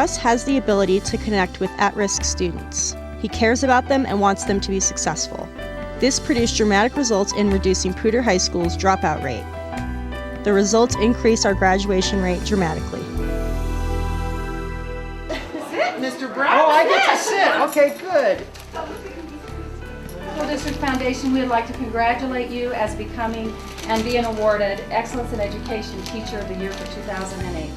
Russ has the ability to connect with at-risk students. He cares about them and wants them to be successful. This produced dramatic results in reducing Poudre High School's dropout rate. The results increased our graduation rate dramatically. Sit, Mr. Brown. Oh, I get to sit. Okay, good. School District Foundation, we would like to congratulate you as becoming and being awarded Excellence in Education Teacher of the Year for 2008.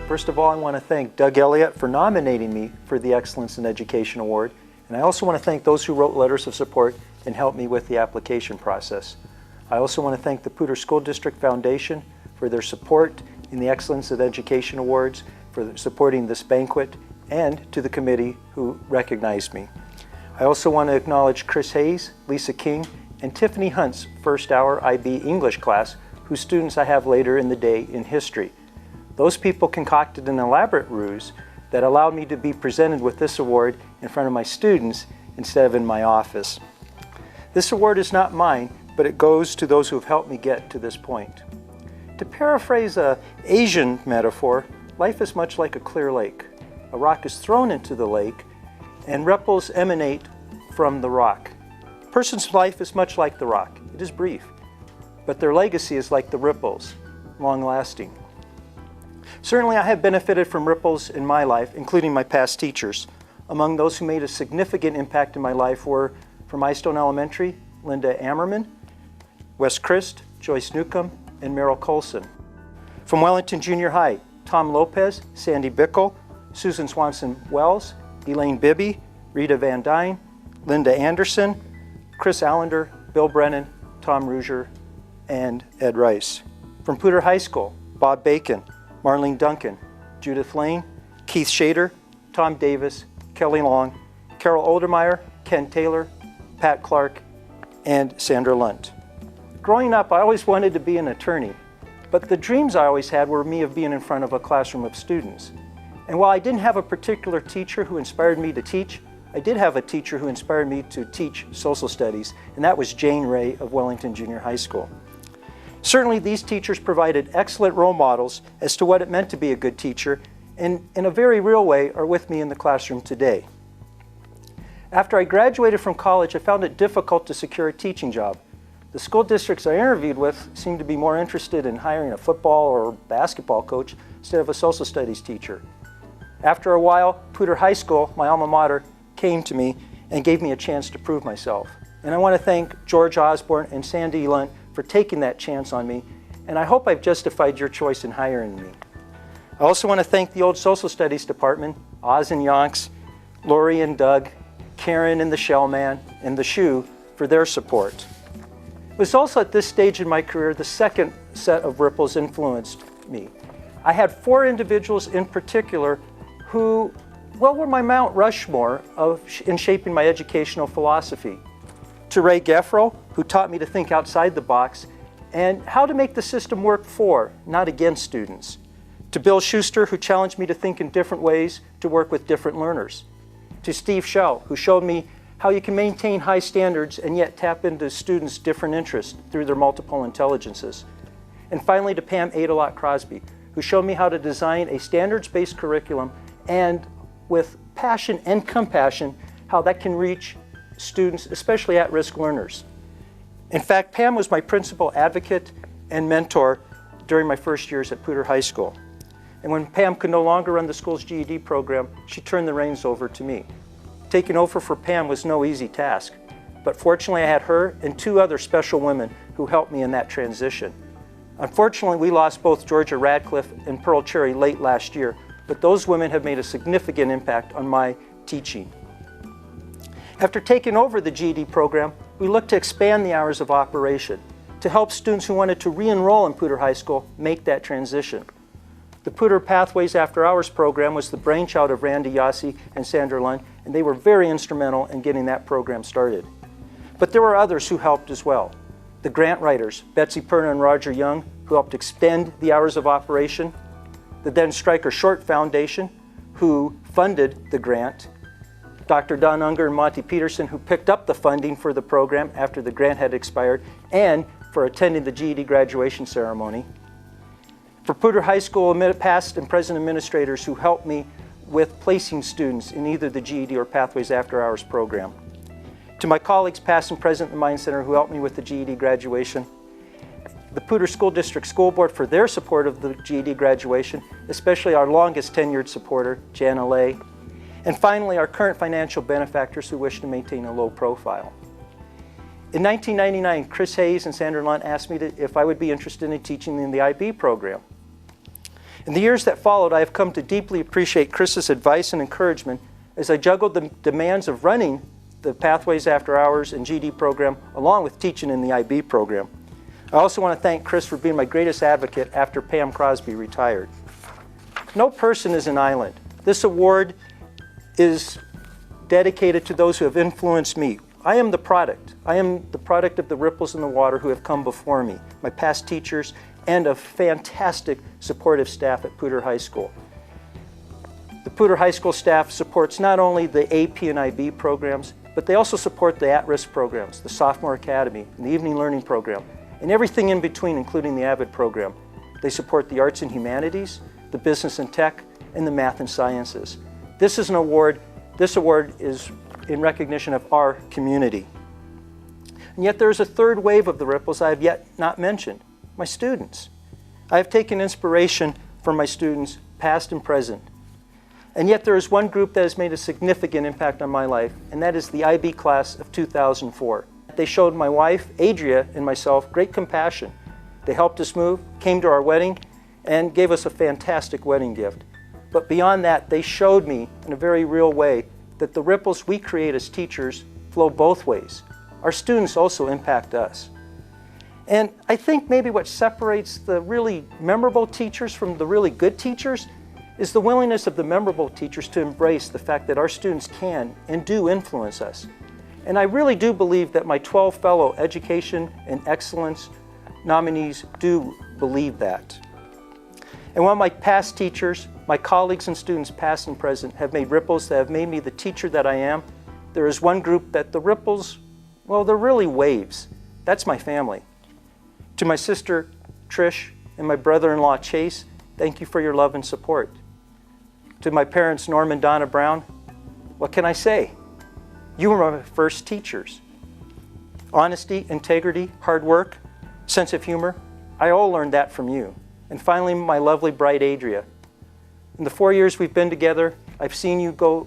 First of all, I want to thank Doug Elliott for nominating me for the Excellence in Education Award, and I also want to thank those who wrote letters of support and helped me with the application process. I also want to thank the Poudre School District Foundation for their support in the Excellence in Education Awards, for supporting this banquet, and to the committee who recognized me. I also want to acknowledge Chris Hayes, Lisa King, and Tiffany Hunt's first hour IB English class, whose students I have later in the day in history. Those people concocted an elaborate ruse that allowed me to be presented with this award in front of my students instead of in my office. This award is not mine, but it goes to those who have helped me get to this point. To paraphrase an Asian metaphor, life is much like a clear lake. A rock is thrown into the lake, and ripples emanate from the rock. A person's life is much like the rock. It is brief, but their legacy is like the ripples, long-lasting. Certainly, I have benefited from ripples in my life, including my past teachers. Among those who made a significant impact in my life were, from Eystone Elementary, Linda Ammerman, Wes Christ, Joyce Newcomb, and Merrill Colson. From Wellington Junior High, Tom Lopez, Sandy Bickle, Susan Swanson Wells, Elaine Bibby, Rita Van Dyne, Linda Anderson, Chris Allender, Bill Brennan, Tom Ruger, and Ed Rice. From Poudre High School, Bob Bacon, Marlene Duncan, Judith Lane, Keith Shader, Tom Davis, Kelly Long, Carol Oldermeyer, Ken Taylor, Pat Clark, and Sandra Lunt. Growing up, I always wanted to be an attorney, but the dreams I always had were me of being in front of a classroom of students. And while I didn't have a particular teacher who inspired me to teach, I did have a teacher who inspired me to teach social studies, and that was Jane Ray of Wellington Junior High School. Certainly, these teachers provided excellent role models as to what it meant to be a good teacher, and in a very real way are with me in the classroom today. After I graduated from college, I found it difficult to secure a teaching job. The school districts I interviewed with seemed to be more interested in hiring a football or basketball coach instead of a social studies teacher. After a while, Poudre High School, my alma mater, came to me and gave me a chance to prove myself. And I want to thank George Osborne and Sandy Lunt for taking that chance on me, and I hope I've justified your choice in hiring me. I also want to thank the old social studies department, Oz and Yonks, Lori and Doug, Karen and the Shellman, and the Shoe for their support. It was also at this stage in my career the second set of ripples influenced me. I had 4 individuals in particular who, well, were my Mount Rushmore in shaping my educational philosophy. To Ray Geffro, who taught me to think outside the box and how to make the system work for, not against students. To Bill Schuster, who challenged me to think in different ways to work with different learners. To Steve Schell, who showed me how you can maintain high standards and yet tap into students' different interests through their multiple intelligences. And finally to Pam Adelot Crosby, who showed me how to design a standards-based curriculum and with passion and compassion, how that can reach students, especially at-risk learners. In fact, Pam was my principal advocate and mentor during my first years at Poudre High School. And when Pam could no longer run the school's GED program, she turned the reins over to me. Taking over for Pam was no easy task, but fortunately I had her and 2 other special women who helped me in that transition. Unfortunately, we lost both Georgia Radcliffe and Pearl Cherry late last year, but those women have made a significant impact on my teaching. After taking over the GED program, we looked to expand the hours of operation to help students who wanted to re-enroll in Poudre High School make that transition. The Poudre Pathways After Hours program was the brainchild of Randy Yossi and Sandra Lund, and they were very instrumental in getting that program started. But there were others who helped as well. The grant writers, Betsy Perna and Roger Young, who helped extend the hours of operation. The then Stryker Short Foundation, who funded the grant. Dr. Don Unger and Monty Peterson, who picked up the funding for the program after the grant had expired, and for attending the GED graduation ceremony. For Poudre High School past and present administrators who helped me with placing students in either the GED or Pathways After Hours program. To my colleagues past and present in the Mine Center who helped me with the GED graduation. The Poudre School District School Board for their support of the GED graduation, especially our longest tenured supporter, Jana Lay. And finally, our current financial benefactors who wish to maintain a low profile. In 1999, Chris Hayes and Sandra Lunt asked me if I would be interested in teaching in the IB program. In the years that followed, I have come to deeply appreciate Chris's advice and encouragement as I juggled the demands of running the Pathways After Hours and GED program along with teaching in the IB program. I also want to thank Chris for being my greatest advocate after Pam Crosby retired. No person is an island. This award is dedicated to those who have influenced me. I am the product. I am the product of the ripples in the water who have come before me, my past teachers, and a fantastic supportive staff at Poudre High School. The Poudre High School staff supports not only the AP and IB programs, but they also support the at-risk programs, the Sophomore Academy, and the Evening Learning Program, and everything in between, including the AVID program. They support the arts and humanities, the business and tech, and the math and sciences. This is an award, this award is in recognition of our community. And yet there is a third wave of the ripples I have yet not mentioned, my students. I have taken inspiration from my students, past and present. And yet there is one group that has made a significant impact on my life, and that is the IB class of 2004. They showed my wife, Adria, and myself great compassion. They helped us move, came to our wedding, and gave us a fantastic wedding gift. But beyond that, they showed me in a very real way that the ripples we create as teachers flow both ways. Our students also impact us. And I think maybe what separates the really memorable teachers from the really good teachers is the willingness of the memorable teachers to embrace the fact that our students can and do influence us. And I really do believe that my 12 fellow education and excellence nominees do believe that. And while my past teachers, my colleagues and students past and present have made ripples that have made me the teacher that I am, there is one group that the ripples, well, they're really waves. That's my family. To my sister, Trish, and my brother-in-law, Chase, thank you for your love and support. To my parents, Norm and Donna Brown, what can I say? You were my first teachers. Honesty, integrity, hard work, sense of humor, I all learned that from you. And finally, my lovely bride, Adria. In the 4 years we've been together, I've seen you go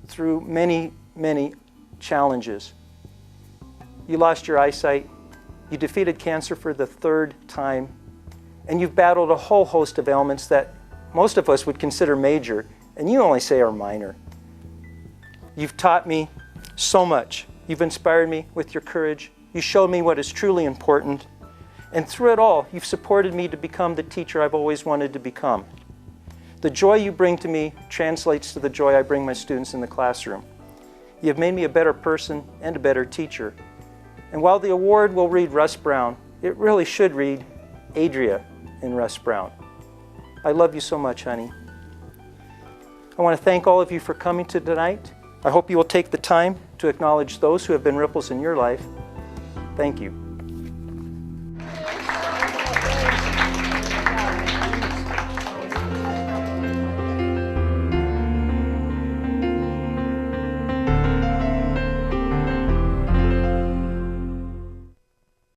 through many, many challenges. You lost your eyesight, you defeated cancer for the 3rd time, and you've battled a whole host of ailments that most of us would consider major, and you only say are minor. You've taught me so much. You've inspired me with your courage. You showed me what is truly important. And through it all, you've supported me to become the teacher I've always wanted to become. The joy you bring to me translates to the joy I bring my students in the classroom. You have made me a better person and a better teacher. And while the award will read Russ Brown, it really should read Adria and Russ Brown. I love you so much, honey. I want to thank all of you for coming to tonight. I hope you will take the time to acknowledge those who have been ripples in your life. Thank you.